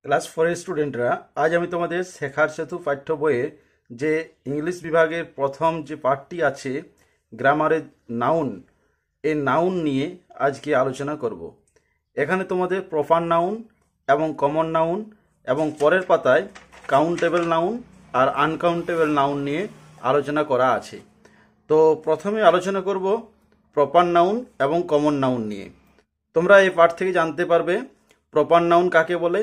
Class ফোরের স্টুডেন্টরা, আজ আমি তোমাদের শেখার সেতু পাঠ্য বইয়ে যে ইংলিশ বিভাগের প্রথম যে পার্টটি আছে গ্রামারের নাউন, এই নাউন নিয়ে আজকে আলোচনা করব। এখানে তোমাদের প্রপার নাউন এবং কমন নাউন এবং পরের পাতায় কাউন্টেবল নাউন আর আনকাউন্টেবল নাউন নিয়ে আলোচনা করা আছে। তো প্রথমে আলোচনা করব প্রপার নাউন এবং কমন নাউন নিয়ে। তোমরা এই পাঠ থেকে জানতে পারবে প্রপার নাউন কাকে বলে,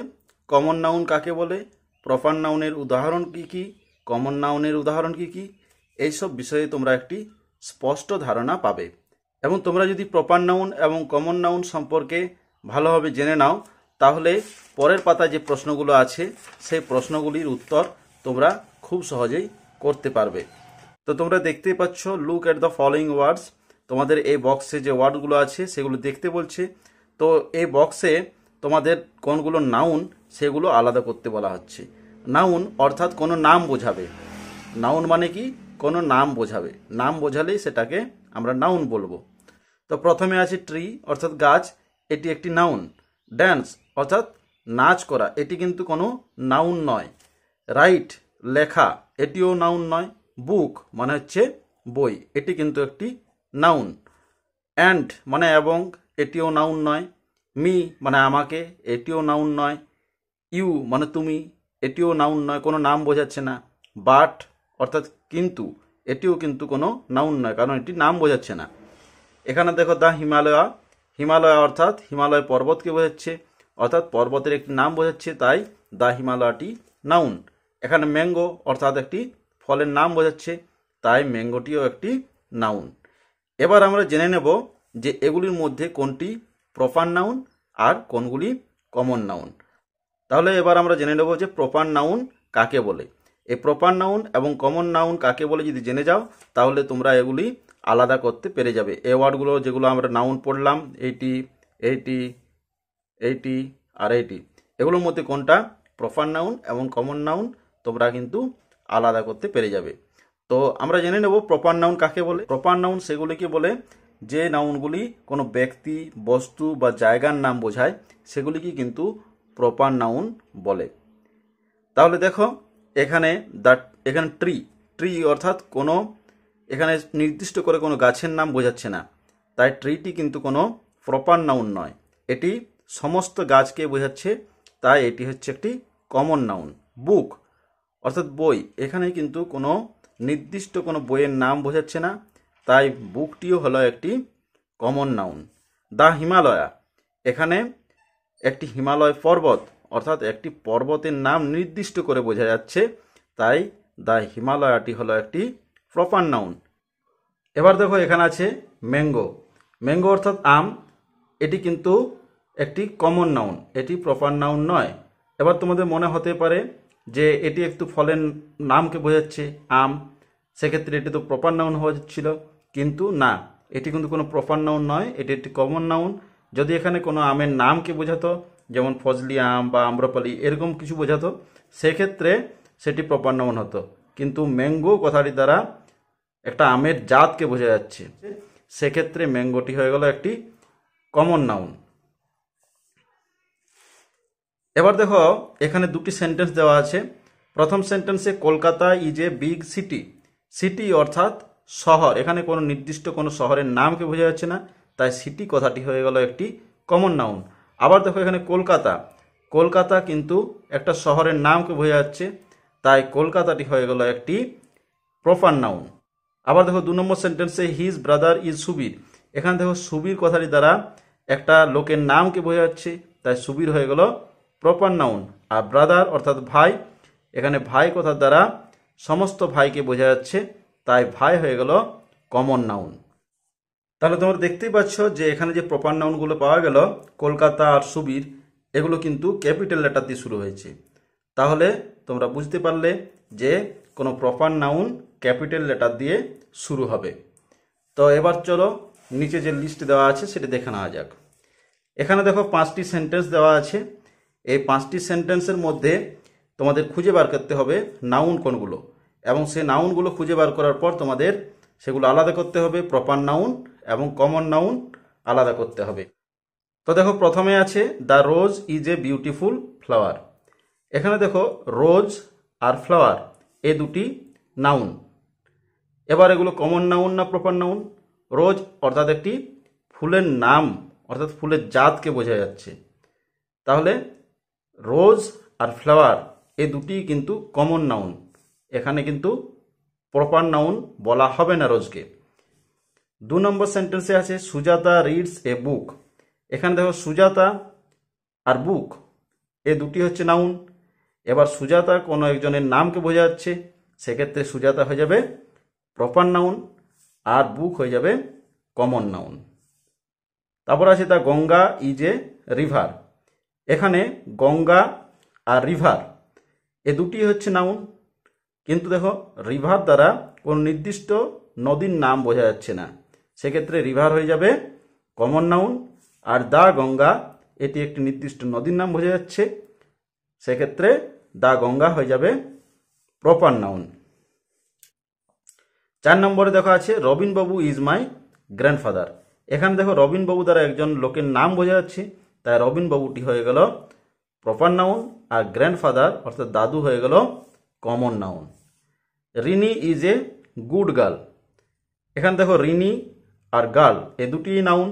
কমন নাউন কাকে বলে, প্রপার নাউনের উদাহরণ কী কী, কমন নাউনের উদাহরণ কী কী, এইসব বিষয়ে তোমরা একটি স্পষ্ট ধারণা পাবে। এবং তোমরা যদি প্রপার নাউন এবং কমন নাউন সম্পর্কে ভালোভাবে জেনে নাও, তাহলে পরের পাতায় যে প্রশ্নগুলো আছে সেই প্রশ্নগুলির উত্তর তোমরা খুব সহজেই করতে পারবে। তো তোমরা দেখতেই পাচ্ছ, look at the following words. তোমাদের এই বক্সে যে ওয়ার্ডগুলো আছে সেগুলো দেখতে বলছে। তো এই বক্সে তোমাদের কোনগুলো নাউন সেগুলো আলাদা করতে বলা হচ্ছে। নাউন অর্থাৎ কোনো নাম বোঝাবে। নাউন মানে কি? কোনো নাম বোঝাবে। নাম বোঝালেই সেটাকে আমরা নাউন বলবো। তো প্রথমে আছে ট্রি অর্থাৎ গাছ, এটি একটি নাউন। ড্যান্স অর্থাৎ নাচ করা, এটি কিন্তু কোনো নাউন নয়। রাইট লেখা, এটিও নাউন নয়। বুক মানে হচ্ছে বই, এটি কিন্তু একটি নাউন। অ্যান্ড মানে এবং, এটিও নাউন নয়। মি মানে আমাকে, এটিও নাউন নয়। ইউ মানে তুমি, এটিও নাউন নয়, কোনো নাম বোঝাচ্ছে না। বাট অর্থাৎ কিন্তু, এটিও কিন্তু কোনো নাউন নয়, কারণ এটি নাম বোঝাচ্ছে না। এখানে দেখো দ্য হিমালয়া, হিমালয়া অর্থাৎ হিমালয় পর্বতকে বোঝাচ্ছে, অর্থাৎ পর্বতের একটি নাম বোঝাচ্ছে, তাই দ্য হিমালয়াটি নাউন। এখানে ম্যাঙ্গো অর্থাৎ একটি ফলের নাম বোঝাচ্ছে, তাই ম্যাঙ্গোটিও একটি নাউন। এবার আমরা জেনে নেব যে এগুলির মধ্যে কোনটি প্রপার নাউন আর কোনগুলি কমন নাউন। তাহলে এবার আমরা জেনে নেব যে প্রপার নাউন কাকে বলে। এই প্রপার নাউন এবং কমন নাউন কাকে বলে যদি জেনে যাও, তাহলে তোমরা এগুলি আলাদা করতে পেরে যাবে। এই ওয়ার্ডগুলো যেগুলো আমরা নাউন পড়লাম, এইটি, এইটি, এইটি আর এইটি, এগুলোর মধ্যে কোনটা প্রপার নাউন এবং কমন নাউন তোমরা কিন্তু আলাদা করতে পেরে যাবে। তো আমরা জেনে নেব প্রপার নাউন কাকে বলে। প্রপার নাউন সেগুলিকে বলে যে নাউনগুলি কোনো ব্যক্তি, বস্তু বা জায়গার নাম বোঝায়, সেগুলিকে কিন্তু প্রপার নাউন বলে। তাহলে দেখো এখানে এখানে ট্রি, ট্রি অর্থাৎ কোনো, এখানে নির্দিষ্ট করে কোনো গাছের নাম বোঝাচ্ছে না, তাই ট্রিটি কিন্তু কোনো প্রপার নাউন নয়, এটি সমস্ত গাছকে বোঝাচ্ছে, তাই এটি হচ্ছে একটি কমন নাউন। বুক অর্থাৎ বই, এখানে কিন্তু কোনো নির্দিষ্ট কোনো বইয়ের নাম বোঝাচ্ছে না, তাই বুকটিও হলো একটি কমন নাউন। দ্য হিমালয়া, এখানে একটি হিমালয় পর্বত অর্থাৎ একটি পর্বতের নাম নির্দিষ্ট করে বোঝা যাচ্ছে, তাই দ্য হিমালয়াটি হলো একটি প্রপার নাউন। এবার দেখো এখানে আছে ম্যাঙ্গো, ম্যাঙ্গো অর্থাৎ আম, এটি কিন্তু একটি কমন নাউন, এটি প্রপার নাউন নয়। এবার তোমাদের মনে হতে পারে যে এটি একটু ফলের নামকে বোঝাচ্ছে, আম, সেক্ষেত্রে এটি তো প্রপার নাউন হওয়া ছিল, কিন্তু না, এটি কিন্তু কোনো প্রপার নাউন নয়, এটি একটি কমন নাউন। যদি এখানে কোনো আমের নামকে বোঝাতো, যেমন ফজলি আম বা আম্রপালি এরকম কিছু বোঝাতো, সেক্ষেত্রে সেটি প্রপার নাউন হতো, কিন্তু ম্যাঙ্গো কথাটি দ্বারা একটা আমের জাতকে বোঝা যাচ্ছে, সেক্ষেত্রে ম্যাঙ্গোটি হয়ে গেল একটি কমন নাউন। এবার দেখো এখানে দুটি সেন্টেন্স দেওয়া আছে। প্রথম সেন্টেন্সে Kolkata is a big city, city অর্থাৎ শহর, এখানে কোনো নির্দিষ্ট কোনো শহরের নামকে বোঝা যাচ্ছে না, তাই সিটি কথাটি হয়ে গেল একটি কমন নাউন। আবার দেখো এখানে কলকাতা, কলকাতা কিন্তু একটা শহরের নামকে বোঝা যাচ্ছে, তাই কলকাতাটি হয়ে গেল একটি প্রপার নাউন। আবার দেখো 2 নম্বর সেন্টেন্সে হিজ ব্রাদার ইজ সুবীর, এখানে দেখো সুবীর কথাটি দ্বারা একটা লোকের নামকে বোঝা যাচ্ছে, তাই সুবীর হয়ে গেল প্রপার নাউন। আর ব্রাদার অর্থাৎ ভাই, এখানে ভাই কথার দ্বারা সমস্ত ভাইকে বোঝা যাচ্ছে, তাই ভাই হয়ে গেল কমন নাউন। তাহলে তোমরা দেখতেই পাচ্ছ যে এখানে যে প্রপার নাউনগুলো পাওয়া গেল, কলকাতা আর সুবীর, এগুলো কিন্তু ক্যাপিটাল লেটার দিয়ে শুরু হয়েছে। তাহলে তোমরা বুঝতে পারলে যে কোনো প্রপার নাউন ক্যাপিটাল লেটার দিয়ে শুরু হবে। তো এবার চলো নিচে যে লিস্ট দেওয়া আছে সেটা দেখে নেওয়া যাক। এখানে দেখো 5টি সেন্টেন্স দেওয়া আছে। এই 5টি সেন্টেন্সের মধ্যে তোমাদের খুঁজে বার করতে হবে নাউন কোনগুলো, এবং সেই নাউনগুলো খুঁজে বার করার পর তোমাদের সেগুলো আলাদা করতে হবে, প্রপার নাউন এবং কমন নাউন আলাদা করতে হবে। তো দেখো প্রথমে আছে the rose is a beautiful flower, এখানে দেখো রোজ আর ফ্লাওয়ার এই দুটি নাউন। এবার এগুলো কমন নাউন না প্রপার নাউন? রোজ অর্থাৎ একটি ফুলের নাম অর্থাৎ ফুলের জাতকে বোঝা যাচ্ছে, তাহলে রোজ আর ফ্লাওয়ার এই দুটি কিন্তু কমন নাউন, এখানে কিন্তু প্রপার নাউন বলা হবে না রোজকে। 2 নম্বর সেন্টেন্সে আছে সুজাতা রিডস এ বুক। এখানে দেখো সুজাতা আর বুক এ দুটি হচ্ছে নাউন। এবার সুজাতা কোনো একজনের নামকে বোঝা যাচ্ছে, সেক্ষেত্রে সুজাতা হয়ে যাবে প্রপার নাউন আর বুক হয়ে যাবে কমন নাউন। তারপর আছে the Ganga is a river. এখানে গঙ্গা আর রিভার এ দুটি হচ্ছে নাউন, কিন্তু দেখো রিভার দ্বারা কোন নির্দিষ্ট নদীর নাম বোঝা যাচ্ছে না, সেক্ষেত্রে রিভার হয়ে যাবে common noun. Are the Ganga এটি একটি নির্দিষ্ট নদীর নাম বোঝা যাচ্ছে, সেক্ষেত্রে দ্য গঙ্গা হয়ে যাবে প্রপার নাউন। 4 নম্বরে দেখা আছে রবিন বাবু ইজ মাই গ্র্যান্ডফাদার। এখানে দেখো রবিন বাবু দ্বারা একজন লোকের নাম বোঝা যাচ্ছে, তাই রবিন বাবুটি হয়ে গেল প্রপার নাউন আর গ্র্যান্ডফাদার অর্থাৎ দাদু হয়ে গেল common noun. Rini is a good girl. এখানে দেখো রিনি আর গার্ল এ দুটি নাউন,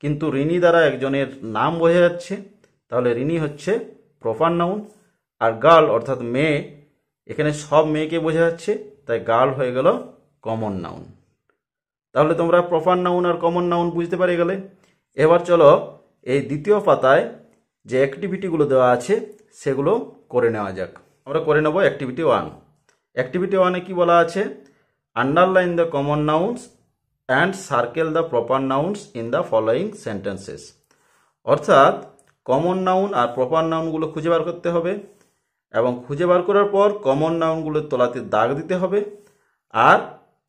কিন্তু রিনি দ্বারা একজনের নাম বোঝা যাচ্ছে, তাহলে রিনি হচ্ছে প্রপার নাউন। আর গার্ল অর্থাৎ মেয়ে, এখানে সব মেয়েকে বোঝা যাচ্ছে, তাই গার্ল হয়ে গেল কমন নাউন। তাহলে তোমরা প্রপার নাউন আর কমন নাউন বুঝতে পেরে গেলে। এবার চলো এই দ্বিতীয় পাতায় যে অ্যাক্টিভিটিগুলো দেওয়া আছে সেগুলো করে নেওয়া যাক। আমরা করে নেব অ্যাক্টিভিটি 1। অ্যাক্টিভিটি 1-এ কি বলা আছে? Underline the common nouns and circle the proper nouns in the following sentences. অর্থাৎ কমন নাউন আর প্রপার নাউনগুলো খুঁজে বার করতে হবে, এবং খুঁজে বার করার পর কমন নাউনগুলোর তলাতে দাগ দিতে হবে আর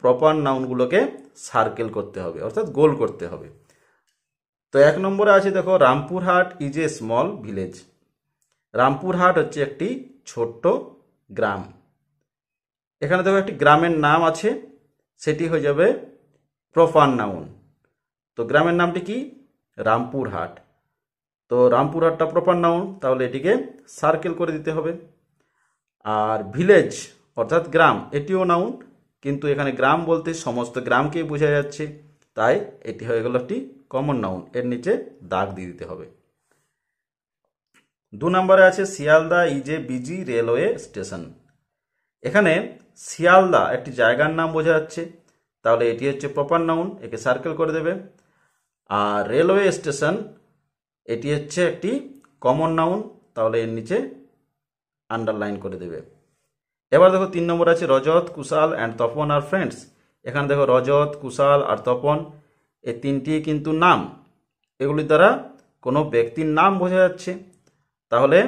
প্রপার নাউনগুলোকে সার্কেল করতে হবে অর্থাৎ গোল করতে হবে। তো 1 নম্বরে আছে দেখো Rampurhat is a small village. Rampurhat হচ্ছে একটি ছোট্ট গ্রাম। এখানে দেখো একটি গ্রামের নাম আছে, সেটি হয়ে যাবে প্রপার নাউন। তো গ্রামের নামটি কি? রামপুরহাট। তো রামপুরহাটটা প্রপার নাউন, তাহলে এটিকে সার্কেল করে দিতে হবে। আর ভিলেজ অর্থাৎ গ্রাম এটিও নাউন, কিন্তু এখানে গ্রাম বলতে সমস্ত গ্রামকেই বোঝা যাচ্ছে, তাই এটি হয়ে গেল একটি কমন নাউন, এর নিচে দাগ দিয়ে দিতে হবে। 2 নম্বরে আছে Sealdah is a busy railway station. এখানে শিয়ালদা একটি জায়গার নাম বোঝা যাচ্ছে, তাহলে এটি হচ্ছে প্রপার নাউন, একে সার্কেল করে দেবে। আর রেলওয়ে স্টেশন এটি হচ্ছে একটি কমন নাউন, তাহলে এর নিচে আন্ডারলাইন করে দেবে। এবার দেখো 3 নম্বর আছে রজত, কুশাল অ্যান্ড তপন আর ফ্রেন্ডস। এখানে দেখো রজত, কুশাল আর তপন এই তিনটি কিন্তু নাম, এগুলির দ্বারা কোনো ব্যক্তির নাম বোঝা যাচ্ছে, তাহলে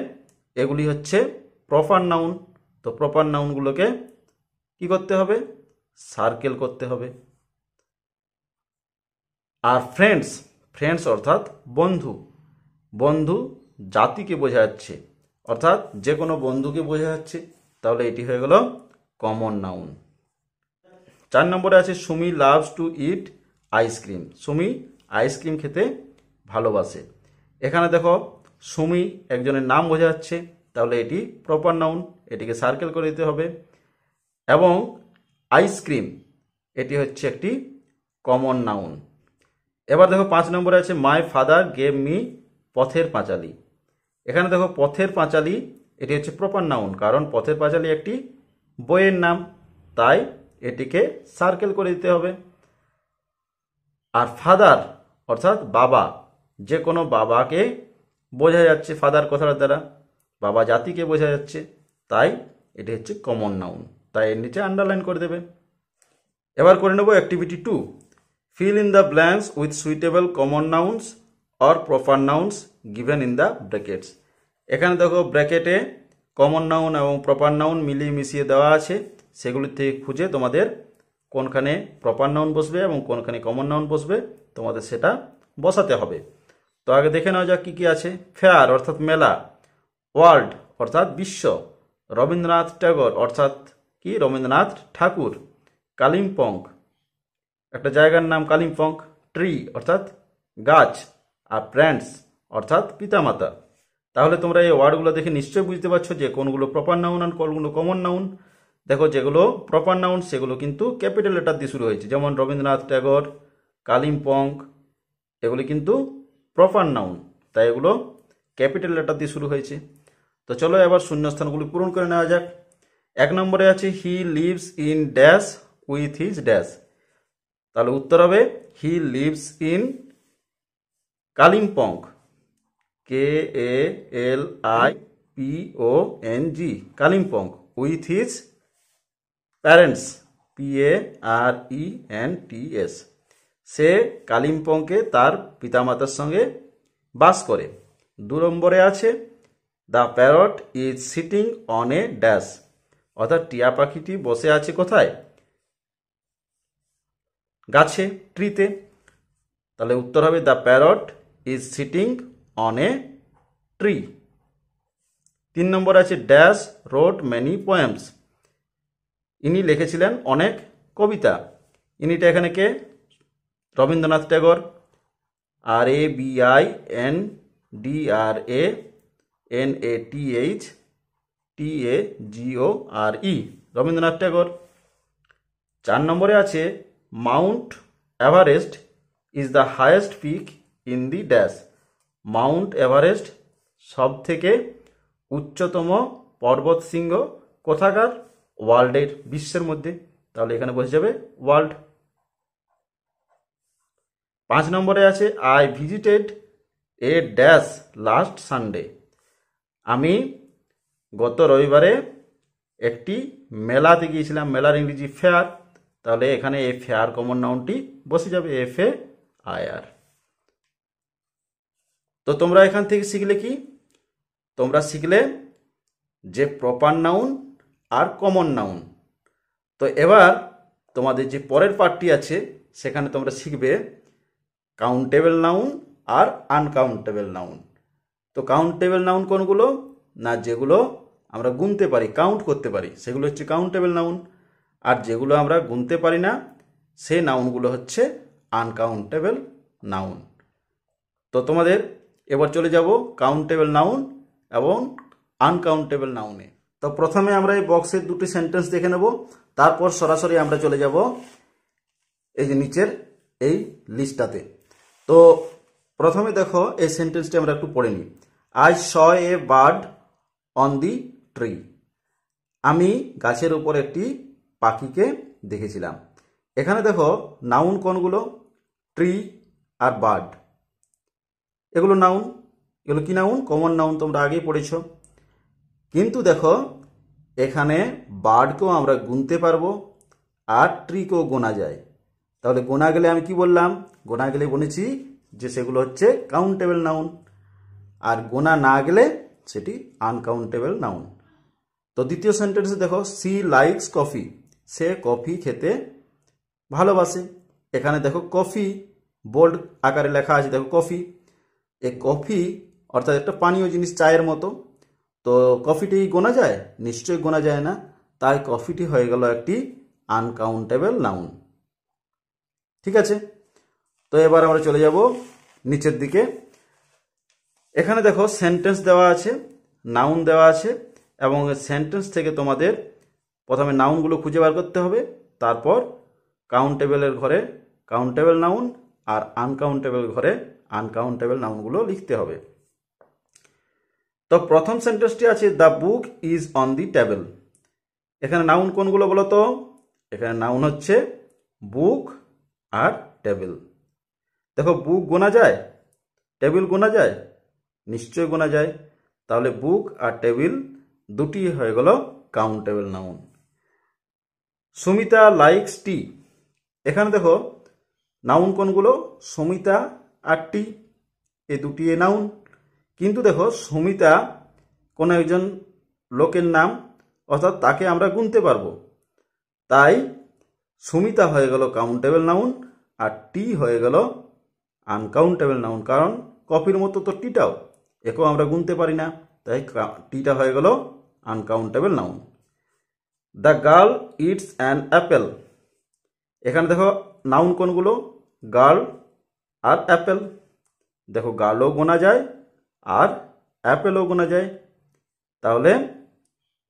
এগুলি হচ্ছে প্রপার নাউন। তো প্রপার নাউনগুলোকে কি করতে হবে? সার্কেল করতে হবে। আর ফ্রেন্ডস, ফ্রেন্ডস অর্থাৎ বন্ধু, বন্ধু জাতিকে বোঝা যাচ্ছে অর্থাৎ যে কোনো বন্ধুকে বোঝা যাচ্ছে, তাহলে এটি হয়ে গেল কমন নাউন। 4 নম্বরে আছে Sumi loves to eat ice cream. Sumi ice cream খেতে ভালোবাসে। এখানে দেখো সুমি একজনের নাম বোঝা যাচ্ছে, তাহলে এটি প্রপার নাউন, এটিকে সার্কেল করে দিতে হবে। এবং আইসক্রিম এটি হচ্ছে একটি কমন নাউন। এবার দেখো 5 নম্বরে আছে my father gave me Pather Panchali. এখানে দেখো পথের পাঁচালী এটি হচ্ছে প্রপার নাউন, কারণ পথের পাঁচালী একটি বইয়ের নাম, তাই এটিকে সার্কেল করে দিতে হবে। আর ফাদার অর্থাৎ বাবা, যে কোনো বাবাকে বোঝা যাচ্ছে ফাদার কথাটার দ্বারা, বাবা জাতিকে বোঝা যাচ্ছে, তাই এটি হচ্ছে কমন নাউন, তাই এর নিচে আন্ডারলাইন করে দেবে। এবার করে নেব activity 2। Fill in the blanks with suitable common nouns or proper nouns given in the brackets. এখানে দেখো ব্র্যাকেটে কমন নাউন এবং প্রপার নাউন মিলিয়ে মিশিয়ে দেওয়া আছে, সেগুলির থেকে খুঁজে তোমাদের কোনখানে প্রপার নাউন বসবে এবং কোনখানে কমন নাউন বসবে তোমাদের সেটা বসাতে হবে। তো আগে দেখে নেওয়া যাক কি কি আছে। ফেয়ার অর্থাৎ মেলা, ওয়ার্ল্ড অর্থাৎ বিশ্ব, রবীন্দ্রনাথ ট্যাগর অর্থাৎ কি রবীন্দ্রনাথ ঠাকুর, কালিম্পং একটা জায়গার নাম কালিম্পং, ট্রি অর্থাৎ গাছ, আর প্যারেন্টস অর্থাৎ পিতামাতা। তাহলে তোমরা এই ওয়ার্ডগুলো দেখে নিশ্চয়ই বুঝতে পারছো যে কোনগুলো প্রপার নাউন আর কোনগুলো কমন নাউন। দেখো যেগুলো প্রপার নাউন সেগুলো কিন্তু ক্যাপিটাল লেটার দিয়ে শুরু হয়েছে, যেমন রবীন্দ্রনাথ ট্যাগর, কালিম্পং, এগুলি কিন্তু প্রপার নাউন, তাই এগুলো ক্যাপিটাল লেটার দিয়ে শুরু হয়েছে। তো চলো এবার শূন্যস্থানগুলি পূরণ করে নেওয়া যাক। 1 নম্বরে আছে he lives in dash with his dash. তাহলে উত্তর হবে he lives in Kalimpong, KALIMPONG, Kalimpong, with his parents, PARENTS, সে কালিম্পংকে তার পিতামাতার সঙ্গে বাস করে। 2 নম্বরে আছে the parrot is sitting on a dash, অর্থাৎ টিয়া পাখিটি বসে আছে কোথায়? গাছে, ট্রিতে। তাহলে উত্তর হবে the parrot is sitting on a tree. 3 নম্বর আছে ড্যাশ রোড মেনি পোয়েমস, ইনি লিখেছিলেন অনেক কবিতা। ইনিটা এখানে কে? রবীন্দ্রনাথ ট্যাগর, RABINDRANATHTAGORE, রবীন্দ্রনাথ ট্যাগর। 4 নম্বরে আছে Mount Everest is the highest peak in the dash, Mount Everest সব থেকে উচ্চতম পর্বত শৃঙ্গ কোথাকার? ওয়ার্ল্ডের, বিশ্বের মধ্যে। তাহলে এখানে বসে যাবে ওয়ার্ল্ড। 5 নম্বরে আছে I visited a dash last Sunday, আমি গত রবিবারে একটি মেলাতে গিয়েছিলাম, মেলার ইংরেজি ফেয়ার। তাহলে এখানে এই ফেয়ার কমন নাউনটি বসে যাবে FAIR। তো তোমরা এখান থেকে শিখলে কি? তোমরা শিখলে যে প্রপার নাউন আর কমন নাউন। তো এবার তোমাদের যে পরের পার্টটি আছে সেখানে তোমরা শিখবে কাউন্টেবল নাউন আর আনকাউন্টেবল নাউন। তো কাউন্টেবল নাউন কোনগুলো? না, যেগুলো আমরা গুনতে পারি, কাউন্ট করতে পারি, সেগুলো হচ্ছে কাউন্টেবল নাউন। আর যেগুলো আমরা গুনতে পারি না সেই নাউনগুলো হচ্ছে আনকাউন্টেবল নাউন। তো তোমাদের এবার চলে যাব কাউন্টেবল নাউন এবং আনকাউন্টেবল নাউনে। তো প্রথমে আমরা এই বক্সের দুটি সেন্টেন্স দেখে নেব, তারপর সরাসরি আমরা চলে যাব এই যে নিচের এই লিস্টটাতে। তো প্রথমে দেখো এই সেন্টেন্সটি আমরা একটু পড়ে নিই। I saw a bird on the tree, আমি গাছের উপর একটি পাখিকে দেখেছিলাম। এখানে দেখো নাউন কোনগুলো? ট্রি আর বার্ড, এগুলো নাউন। এগুলো কি নাউন? কমন নাউন, তোমরা আগেই পড়েছো। কিন্তু দেখো এখানে বার্ডকেও আমরা গুনতে পারবো আর ট্রিকেও গোনা যায়। তাহলে গোনা গেলে আমি কি বললাম? গোনা গেলে বলেছি যে সেগুলো হচ্ছে কাউন্টেবল নাউন, আর গোনা না গেলে সেটি আনকাউন্টেবল নাউন। তো দ্বিতীয় সেন্টেন্সে দেখো she likes coffee, say coffee খেতে ভালোবাসে। এখানে দেখো কফি বোল্ড আকারে লেখা আছে, দেখো কফি। এই কফি অর্থাৎ একটা পানীয় জিনিস, চায়ের মতো। তো কফিটি গোনা যায়? নিশ্চয়ই গোনা যায় না, তাই কফিটি হয়ে গেল একটি আনকাউন্টেবল নাউন। ঠিক আছে, তো এবার আমরা চলে যাব নিচের দিকে। এখানে দেখো সেন্টেন্স দেওয়া আছে, নাউন দেওয়া আছে, এবং সেন্টেন্স থেকে তোমাদের প্রথমে নাউনগুলো খুঁজে বার করতে হবে, তারপর কাউন্টেবলের ঘরে কাউন্টেবল নাউন আর আনকাউন্টেবল ঘরে আনকাউন্টেবল নাউনগুলো লিখতে হবে। তো প্রথম সেন্টেন্সটি আছে the book is on the table. এখানে নাউন কোনগুলো বলো তো? এখানে নাউন হচ্ছে বুক আর টেবিল। দেখো বুক গোনা যায়, টেবিল গোনা যায়? নিশ্চয় গোনা যায়। তাহলে বুক আর টেবিল দুটি হয়ে গেল কাউন্টেবল নাউন। সুমিতা লাইকস টি, এখানে দেখো নাউন কোনগুলো? সুমিতা আর টি, এই দুটি নাউন। কিন্তু দেখো সুমিতা কোনো একজন লোকের নাম, অর্থাৎ তাকে আমরা গুনতে পারবো, তাই সুমিতা হয়ে গেল কাউন্টেবল নাউন আর টি হয়ে গেল আনকাউন্টেবল নাউন। কারণ কফির মতো তো টিটাও, একেও আমরা গুনতে পারি না, তাই টিটা হয়ে গেল uncountable noun. The girl it's an Apple, এখানে দেখো নাউন কোনগুলো? গার্ল আর অ্যাপেল। দেখো গার্লও গোনা যায় আর অ্যাপেলও গোনা যায়। তাহলে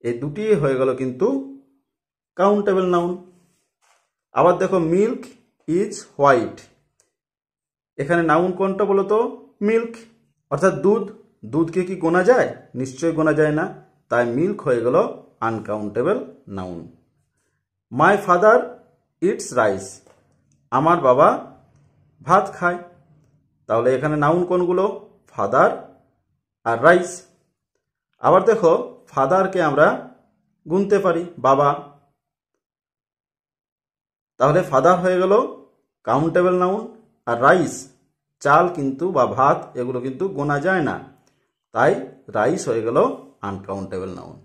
এই দুটি হয়ে গেল কিন্তু কাউন্টেবল নাউন। আবার দেখো মিল্ক ইজ হোয়াইট, এখানে নাউন কোনটা বলো তো? মিল্ক, অর্থাৎ দুধ। দুধকে কি গোনা যায়? নিশ্চয়ই গোনা যায় না, তাই মিল্ক হয়ে গেল uncountable noun. My father eats rice, আমার বাবা ভাত খায়। তাহলে এখানে নাউন কোনগুলো? ফাদার আর রাইস। আবার দেখো ফাদারকে আমরা গুনতে পারি বাবা, তাহলে ফাদার হয়ে গেল কাউন্টেবল নাউন। আর রাইস চাল কিন্তু বা ভাত এগুলো কিন্তু গোনা যায় না, তাই রাইস হয়ে গেল আনকাউন্টেবল নাউন।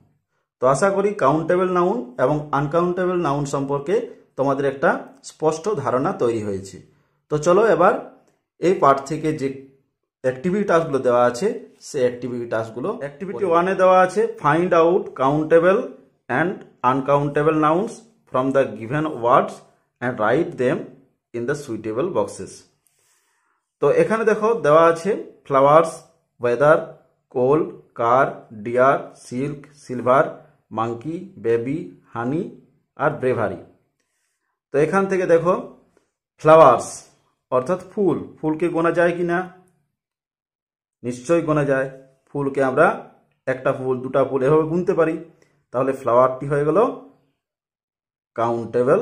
তো আশা করি কাউন্টেবল নাউন এবং আনকাউন্টেবল নাউন সম্পর্কে তোমাদের একটা স্পষ্ট ধারণা তৈরি হয়েছে। তো চলো এবার এই পার্ট থেকে যে অ্যাক্টিভিটি টাস্কগুলো দেওয়া আছে সেই অ্যাক্টিভিটি টাস্কগুলো। অ্যাক্টিভিটি 1-এ দেওয়া আছে find out countable and uncountable nouns from the given words and write them in the suitable boxes. তো এখানে দেখো দেওয়া আছে flowers, weather, coal, car, deer, silk, silver, monkey, baby, honey আর ব্রেভারি। তো এখান থেকে দেখো ফ্লাওয়ার্স অর্থাৎ ফুল, ফুলকে গোনা যায় কি না? নিশ্চয়ই গোনা যায়। ফুলকে আমরা একটা ফুল, দুটা ফুল এভাবে গুনতে পারি, তাহলে ফ্লাওয়ারটি হয়ে গেল কাউন্টেবল।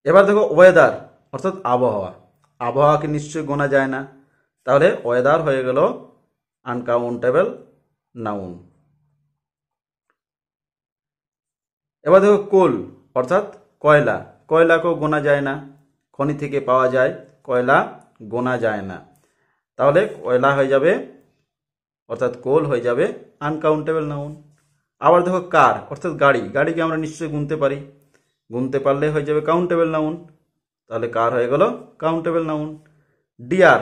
এবার দেখো ওয়েদার অর্থাৎ আবহাওয়া, আবহাওয়াকে নিশ্চয়ই গোনা যায় না, তাহলে ওয়েদার হয়ে গেল আনকাউন্টেবল নাউন। এবার দেখো কোল অর্থাৎ কয়লা, কয়লাকেও গোনা যায় না, খনি থেকে পাওয়া যায়, কয়লা গোনা যায় না, তাহলে কয়লা হয়ে যাবে অর্থাৎ কোল হয়ে যাবে আনকাউন্টেবল নাউন। আবার দেখো কার অর্থাৎ গাড়ি, গাড়িকে আমরা নিশ্চয়ই গুনতে পারি, গুনতে পারলে হয়ে যাবে কাউন্টেবল নাউন, তাহলে কার হয়ে গেল কাউন্টেবল নাউন। ডিয়ার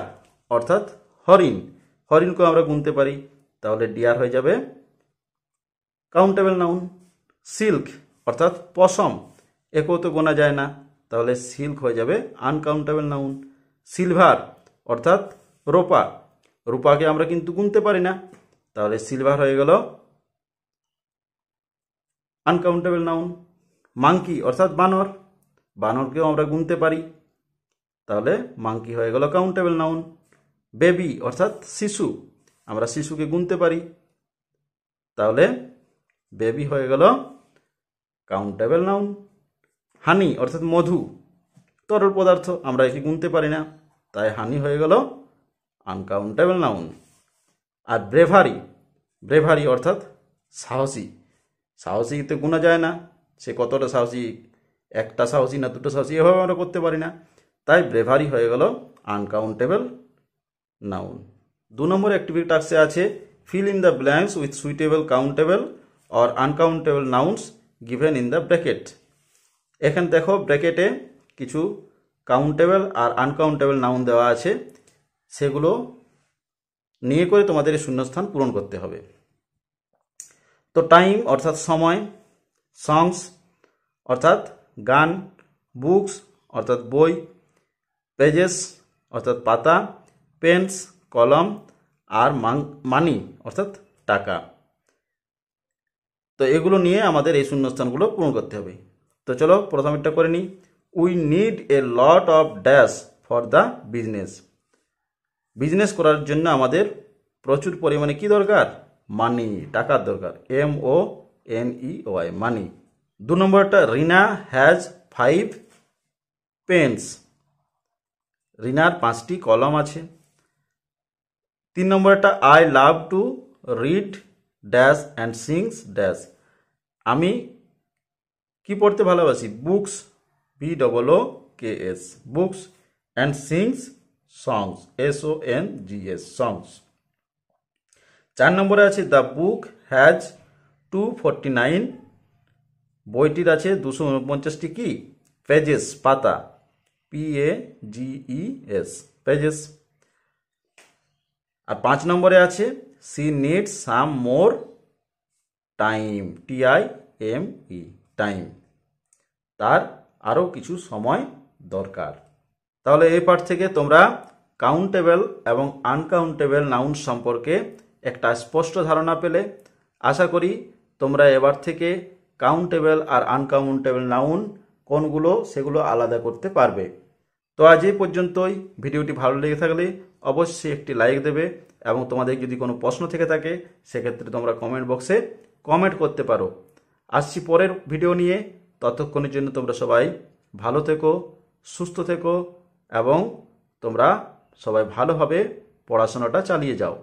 অর্থাৎ হরিণ, হরিণকেও আমরা গুনতে পারি, তাহলে ডিয়ার হয়ে যাবে কাউন্টেবল নাউন। সিল্ক অর্থাৎ পশম, একেও তো গোনা যায় না, তাহলে সিল্ক হয়ে যাবে আনকাউন্টেবল নাউন। সিলভার অর্থাৎ রূপা, রূপাকে আমরা কিন্তু গুনতে পারি না, তাহলে সিলভার হয়ে গেল আনকাউন্টেবল নাউন। মাঙ্কি অর্থাৎ বানর, বানরকেও আমরা গুনতে পারি, তাহলে মাঙ্কি হয়ে গেল কাউন্টেবল নাউন। বেবি অর্থাৎ শিশু, আমরা শিশুকে গুনতে পারি, তাহলে বেবি হয়ে গেল কাউন্টেবল নাউন। হানি অর্থাৎ মধু, তরল পদার্থ, আমরা একে গুনতে পারি না, তাই হানি হয়ে গেল আনকাউন্টেবল নাউন। আর ব্রেভারি, ব্রেভারি অর্থাৎ সাহসী, সাহসীতে গোনা যায় না, সে কতটা সাহসী, একটা সাহসী না দুটো সাহসী, এভাবে আমরা করতে পারি না, তাই ব্রেভারি হয়ে গেল আনকাউন্টেবল নাউন। 2 নম্বর অ্যাক্টিভিটি টাস্কে আছে fill in the blanks with suitable countable or uncountable nouns given in the bracket. এখানে দেখো ব্র্যাকেটে কিছু কাউন্টেবল আর আনকাউন্টেবল নাউন দেওয়া আছে, সেগুলো নিয়ে করে তোমাদের এই শূন্যস্থান পূরণ করতে হবে। তো টাইম অর্থাৎ সময়, সংস অর্থাৎ গান, বুকস অর্থাৎ বই, পেজেস অর্থাৎ পাতা, পেন্স কলম, আর মানি অর্থাৎ টাকা। তো এগুলো নিয়ে আমাদের এই শূন্যস্থানগুলো পূরণ করতে হবে। তো চলো প্রথমেরটা করে নিই। We need a lot of dash for the business, business করার জন্য আমাদের প্রচুর পরিমাণে কি দরকার? মানি, টাকার দরকার, MONEY মানি। 2 নম্বরটা রিনা হ্যাজ 5 পেন্স, রিনার 5টি কলম আছে। 3 নম্বরটা I love to read dash and sings dash, আমি কি পড়তে ভালোবাসি? Books, BOOKS books, and sings songs, SONGS সংস। 4 নম্বরে আছে দ্য বুক হ্যাজ 249, বইটির আছে 249টি কি? পেজেস পাতা, PAGES পেজেস। আর 5 নম্বরে আছে she needs some more time, TIME time, তার আরও কিছু সময় দরকার। তাহলে এই পাঠ থেকে তোমরা কাউন্টেবল এবং আনকাউন্টেবল নাউন সম্পর্কে একটা স্পষ্ট ধারণা পেলে। আশা করি তোমরা এবার থেকে কাউন্টেবল আর আনকাউন্টেবল নাউন কোনগুলো সেগুলো আলাদা করতে পারবে। তো আজ এই পর্যন্তই। ভিডিওটি ভালো লেগে থাকলে অবশ্যই একটি লাইক দেবে এবং তোমাদের যদি কোনো প্রশ্ন থেকে থাকে সেক্ষেত্রে তোমরা কমেন্ট বক্সে কমেন্ট করতে পারো। আসছি পরের ভিডিও নিয়ে। ততক্ষণের জন্য তোমরা সবাই ভালো থেকো, সুস্থ থেকো এবং তোমরা সবাই ভালোভাবে পড়াশোনাটা চালিয়ে যাও।